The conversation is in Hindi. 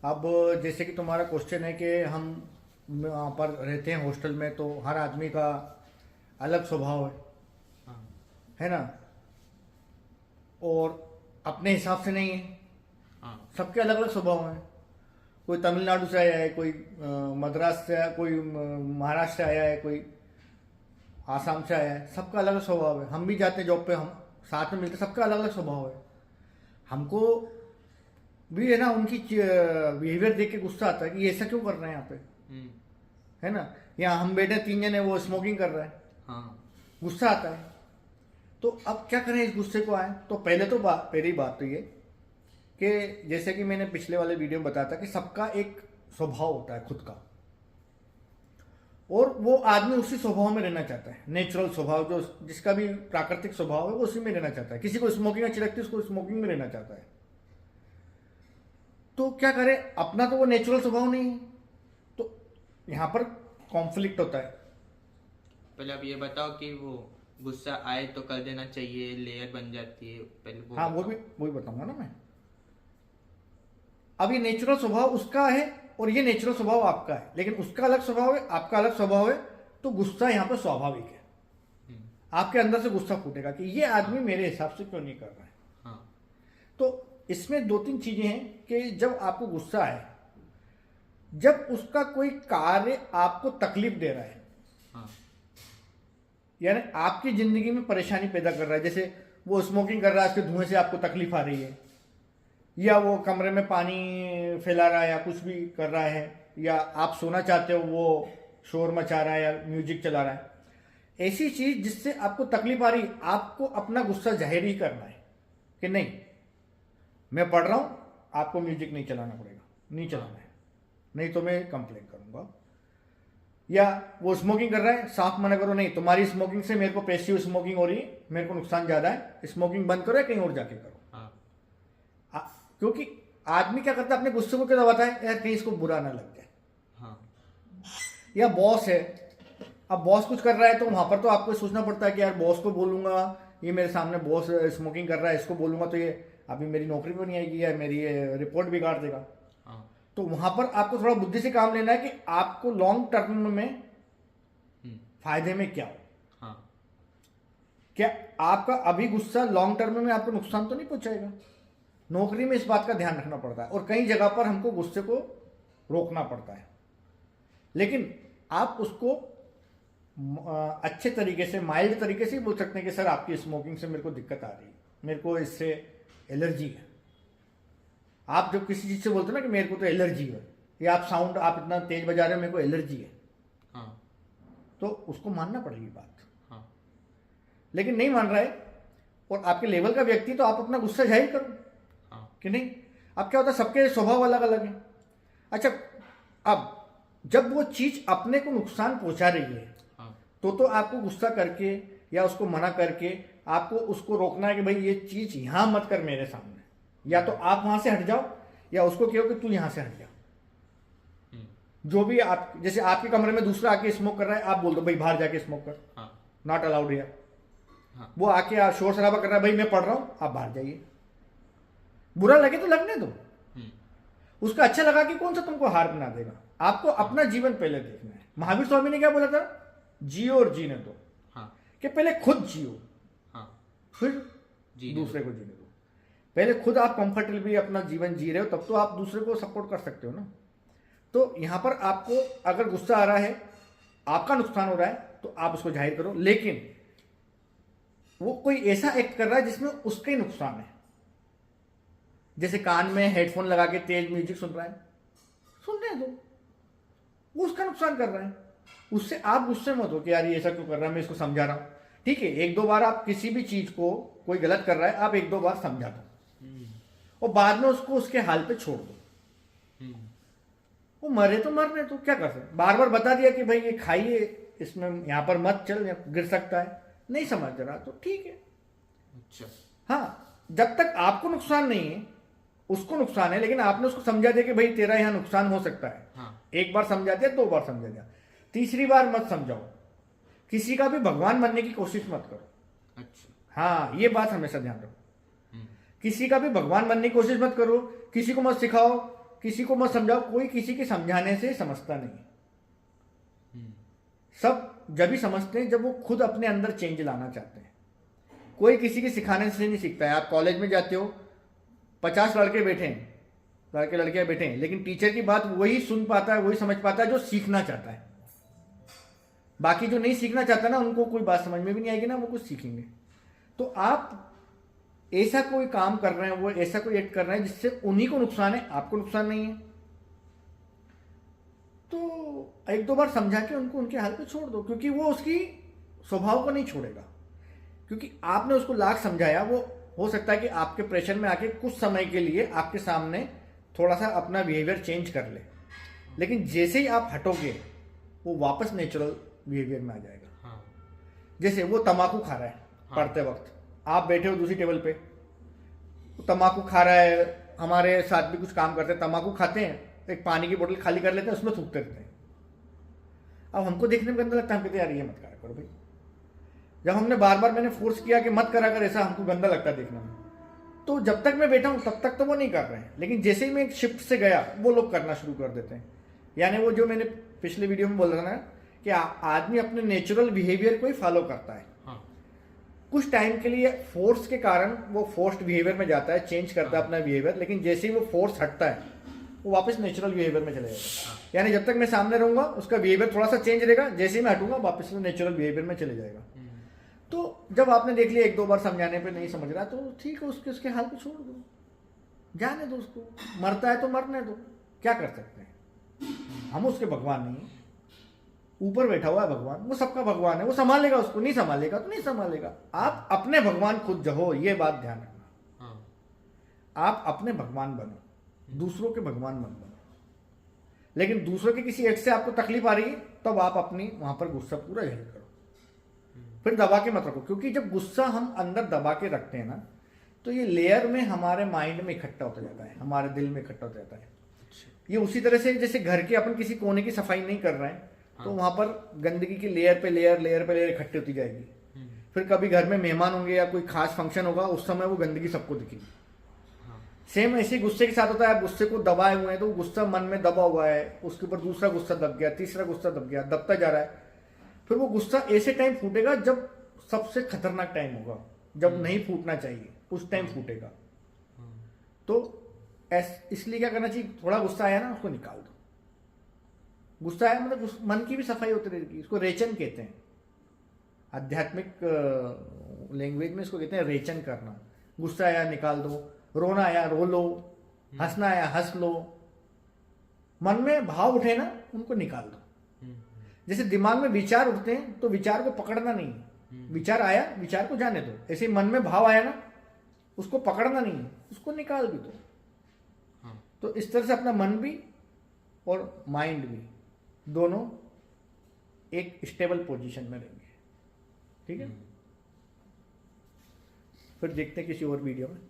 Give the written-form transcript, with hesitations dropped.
अब जैसे कि तुम्हारा क्वेश्चन है कि हम वहाँ पर रहते हैं हॉस्टल में, तो हर आदमी का अलग स्वभाव हाँ। है ना। और अपने हिसाब से नहीं है, हाँ। सबके अलग अलग स्वभाव हैं। कोई तमिलनाडु से आया है, कोई मद्रास से आया, कोई महाराष्ट्र से आया है, कोई आसाम से आया है। सबका अलग अलग स्वभाव है। हम भी जाते हैं जॉब पे, हम साथ में मिलते, सबका अलग अलग स्वभाव है। हमको भी है ना उनकी बिहेवियर देख के गुस्सा आता है कि ये ऐसा क्यों कर रहे हैं यहाँ पे, हम्म। है ना। यहाँ हम बैठे 3 जने, वो स्मोकिंग कर रहा है, हाँ। गुस्सा आता है। तो अब क्या करें इस गुस्से को आए। तो पहले तो पहली बात तो ये कि जैसे कि मैंने पिछले वाले वीडियो में बताया था कि सबका एक स्वभाव होता है खुद का, और वो आदमी उसी स्वभाव में रहना चाहता है। नेचुरल स्वभाव, जो जिसका भी प्राकृतिक स्वभाव है, वो उसी में रहना चाहता है। किसी को स्मोकिंग अच्छी लगती है, उसको स्मोकिंग में रहना चाहता है। तो क्या करें, अपना तो वो नेचुरल स्वभाव नहीं है, तो यहाँ पर कॉन्फ्लिक्ट होता है। पहले आप ये बताओ कि वो गुस्सा आए तो कर देना चाहिए, लेयर बन जाती है, पहले वो हाँ, बताओ। वही बताऊंगा ना मैं। अब ये नेचुरल स्वभाव उसका है और ये नेचुरल स्वभाव आपका है, लेकिन उसका अलग स्वभाव है, आपका अलग स्वभाव है। तो गुस्सा यहाँ पर स्वाभाविक है। हम्म। आपके अंदर से गुस्सा फूटेगा कि ये आदमी मेरे हिसाब से क्यों नहीं कर रहा है। हाँ। तो इसमें 2-3 चीजें हैं कि जब आपको गुस्सा आए, जब उसका कोई कार्य आपको तकलीफ दे रहा है, हाँ। यानी आपकी जिंदगी में परेशानी पैदा कर रहा है, जैसे वो स्मोकिंग कर रहा है, उसके धुएं से आपको तकलीफ आ रही है, या वो कमरे में पानी फैला रहा है, या कुछ भी कर रहा है, या आप सोना चाहते हो वो शोर मचा रहा है या म्यूजिक चला रहा है, ऐसी चीज जिससे आपको तकलीफ आ रही है, आपको अपना गुस्सा जाहिर ही करना है कि नहीं, मैं पढ़ रहा हूं, आपको म्यूजिक नहीं चलाना पड़ेगा, नहीं चलाना है, नहीं तो मैं कंप्लेन करूंगा। या वो स्मोकिंग कर रहा है, साफ मना करो, नहीं तुम्हारी स्मोकिंग से मेरे को पैसिव स्मोकिंग हो रही है, मेरे को नुकसान ज्यादा है, स्मोकिंग बंद करो या कहीं और जाके करो। हाँ। क्योंकि आदमी क्या करता है, अपने गुस्से को क्या दबाता है, यार कहीं इसको बुरा ना लग जाए। हाँ। या बॉस है, अब बॉस कुछ कर रहा है तो वहां पर तो आपको सोचना पड़ता है कि यार बॉस को बोलूंगा, ये मेरे सामने बॉस स्मोकिंग कर रहा है, इसको बोलूंगा तो ये अभी मेरी नौकरी पर नहीं आएगी, या मेरी ये रिपोर्ट बिगाड़ देगा। हाँ। तो वहां पर आपको थोड़ा बुद्धि से काम लेना है कि आपको लॉन्ग टर्म में हम्म। फायदे में क्या हो। हाँ। क्या आपका अभी गुस्सा लॉन्ग टर्म में आपको नुकसान तो नहीं पहुंचाएगा। नौकरी में इस बात का ध्यान रखना पड़ता है, और कई जगह पर हमको गुस्से को रोकना पड़ता है, लेकिन आप उसको अच्छे तरीके से, माइल्ड तरीके से ही बोल सकते हैं कि सर आपकी स्मोकिंग से मेरे को दिक्कत आ रही है, मेरे को इससे एलर्जी है। आप जब किसी चीज से बोलते हो ना कि मेरे को तो एलर्जी है, या आप साउंड आप इतना तेज बजा रहे हो, मेरे को एलर्जी है, हाँ। तो उसको मानना पड़ेगी बात। हाँ। लेकिन नहीं मान रहा है और आपके लेवल का व्यक्ति, तो आप अपना गुस्सा जाहिर करो कि नहीं। अब क्या होता है, सबके स्वभाव अलग अलग है। अच्छा, अब जब वो चीज अपने को नुकसान पहुंचा रही है, हाँ। तो आपको गुस्सा करके या उसको मना करके आपको उसको रोकना है कि भाई ये चीज यहां मत कर मेरे सामने, या तो आप वहां से हट जाओ, या उसको कहो कि तू यहां से हट जा। जो भी आप, जैसे आपके कमरे में दूसरा आके स्मोक कर रहा है, आप बोल दो भाई बाहर जाके स्मोक कर, हाँ। नॉट अलाउड है। हाँ। वो आके शोर शराबा कर रहा है, भाई मैं पढ़ रहा हूं, आप बाहर जाइए। बुरा लगे तो लगने दो, उसका अच्छा लगा कि कौन सा तुमको हार बना देगा। आपको अपना जीवन पहले देखना है। महावीर स्वामी ने क्या बोला था, जियो और जीने दो। हाँ। कि पहले खुद जियो, हाँ। फिर जीने दूसरे को जीने दो। पहले खुद आप कंफर्टेबली अपना जीवन जी रहे हो, तब तो आप दूसरे को सपोर्ट कर सकते हो ना। तो यहां पर आपको अगर गुस्सा आ रहा है, आपका नुकसान हो रहा है, तो आप उसको जाहिर करो, लेकिन वो कोई ऐसा एक्ट कर रहा है जिसमें उसका ही नुकसान है। जैसे कान में हेडफोन लगा के तेज म्यूजिक सुन रहा है, सुनने दो, वो उसका नुकसान कर रहा है। उससे आप गुस्से मत हो कि यार ये ऐसा क्यों कर रहा है, मैं इसको समझा रहा हूं। ठीक है, 1-2 बार आप किसी भी चीज को, कोई गलत कर रहा है, आप 1-2 बार समझा दो, और बाद में उसको उसके हाल पे छोड़ दो। वो मरे तो मरने, तो क्या कर सकते। बार बार बता दिया कि भाई ये खाइए, इसमें यहां पर मत चल, गिर सकता है, नहीं समझ रहा तो ठीक है। अच्छा। हाँ, जब तक आपको नुकसान नहीं है, उसको नुकसान है, लेकिन आपने उसको समझा दिया कि भाई तेरा यहां नुकसान हो सकता है। हाँ। 1 बार समझा दिया, 2 बार समझा दिया, तीसरी बार मत समझाओ। किसी का भी भगवान बनने की कोशिश मत करो। अच्छा। हाँ, ये बात हमेशा ध्यान रखो। किसी का भी भगवान बनने की कोशिश मत करो, किसी को मत सिखाओ किसी को मत समझाओ, कोई किसी के समझाने से समझता नहीं। सब जब भी समझते हैं जब वो खुद अपने अंदर चेंज लाना चाहते हैं। कोई किसी के सिखाने से नहीं सीखता है। आप कॉलेज में जाते हो, 50 लड़के बैठे हैं, लड़के लड़कियां बैठे हैं, लेकिन टीचर की बात वही सुन पाता है, वही समझ पाता है जो सीखना चाहता है। बाकी जो नहीं सीखना चाहता ना, उनको कोई बात समझ में भी नहीं आएगी ना वो कुछ सीखेंगे। तो आप ऐसा कोई काम कर रहे हैं, वो ऐसा कोई एक्ट कर रहे हैं जिससे उन्हीं को नुकसान है, आपको नुकसान नहीं है। तो एक दो बार समझा के उनको उनके हाल पे छोड़ दो, क्योंकि वो उसकी स्वभाव को नहीं छोड़ेगा। क्योंकि आपने उसको लाख समझाया, वो हो सकता है कि आपके प्रेशर में आके कुछ समय के लिए आपके सामने थोड़ा सा अपना बिहेवियर चेंज कर ले, लेकिन जैसे ही आप हटोगे वो वापस नेचुरल बिहेवियर में आ जाएगा। हाँ। जैसे वो तम्बाकू खा रहा है, हाँ। पढ़ते वक्त आप बैठे हो दूसरी टेबल पे, वो तम्बाकू खा रहा है, हमारे साथ भी कुछ काम करते हैं, तम्बाकू खाते हैं, एक पानी की बोतल खाली कर लेते हैं, उसमें थूकते रहते हैं। अब हमको देखने में गंदा लगता है, हम कहते हैं यार ये मत करा करो भाई। जब हमने बार बार मैंने फोर्स किया कि मत करा कर ऐसा, हमको गंदा लगता है देखने में। तो जब तक मैं बैठा हूं तब तक तो वो नहीं कर रहे हैं, लेकिन जैसे ही मैं एक शिफ्ट से गया वो लोग करना शुरू कर देते हैं। यानी वो जो मैंने पिछले वीडियो में बोल रहा था ना कि आदमी अपने नेचुरल बिहेवियर को ही फॉलो करता है। हाँ। कुछ टाइम के लिए फोर्स के कारण वो फोर्स्ड बिहेवियर में जाता है, चेंज करता है अपना बिहेवियर, लेकिन जैसे ही वो फोर्स हटता है वो वापस नेचुरल बिहेवियर में चले जाएगा। यानी जब तक मैं सामने रहूंगा उसका बिहेवियर थोड़ा सा चेंज रहेगा, जैसे ही मैं हटूंगा वापस वो नेचुरल बिहेवियर में चले जाएगा। तो जब आपने देख लिया एक दो बार समझाने पे नहीं समझ रहा, तो ठीक है, उसके हाल पे छोड़ दो, जाने दो उसको, मरता है तो मरने दो, क्या कर सकते हैं हम, उसके भगवान नहीं है। ऊपर बैठा हुआ है भगवान, वो सबका भगवान है, वो संभालेगा उसको, नहीं संभालेगा तो नहीं संभालेगा। आप अपने भगवान खुद जहो, ये बात ध्यान रखना। आप अपने भगवान बनो, दूसरों के भगवान मत बनो। लेकिन दूसरों के किसी एक्ट से आपको तकलीफ आ रही है तब आप अपनी वहां पर गुस्सा पूरा जाहिर करो, फिर दबा के मत रखो। क्योंकि जब गुस्सा हम अंदर दबा के रखते हैं ना, तो ये लेयर में हमारे माइंड में इकट्ठा होता जाता है, हमारे दिल में इकट्ठा होता जाता है। ये उसी तरह से जैसे घर के अपन किसी कोने की सफाई नहीं कर रहे हैं, तो वहां पर गंदगी की लेयर पे लेयर इकट्ठी होती जाएगी। फिर कभी घर में मेहमान होंगे या कोई खास फंक्शन होगा, उस समय वो गंदगी सबको दिखेगी। सेम ऐसे गुस्से के साथ होता है। आप गुस्से को दबाए हुए हैं तो गुस्सा मन में दबा हुआ है, उसके ऊपर दूसरा गुस्सा दब गया, तीसरा गुस्सा दब गया, दबता जा रहा है। फिर वो गुस्सा ऐसे टाइम फूटेगा जब सबसे खतरनाक टाइम होगा, जब नहीं फूटना चाहिए उस टाइम फूटेगा। तो इसलिए क्या करना चाहिए, थोड़ा गुस्सा आया ना उसको निकाल दो। गुस्सा आया मतलब मन की भी सफाई होती रहेगी, इसको रेचन कहते हैं। आध्यात्मिक लैंग्वेज में इसको कहते हैं रेचन करना। गुस्सा आया निकाल दो, रोना आया रो लो, हंसना आया हंस लो। मन में भाव उठे ना उनको निकाल दो। जैसे दिमाग में विचार उठते हैं तो विचार को पकड़ना नहीं, विचार आया विचार को जाने दो। ऐसे मन में भाव आया ना उसको पकड़ना नहीं, उसको निकाल भी दो। तो इस तरह से अपना मन भी और माइंड भी दोनों एक स्टेबल पोजीशन में रहेंगे। ठीक है, फिर देखते हैं किसी और वीडियो में।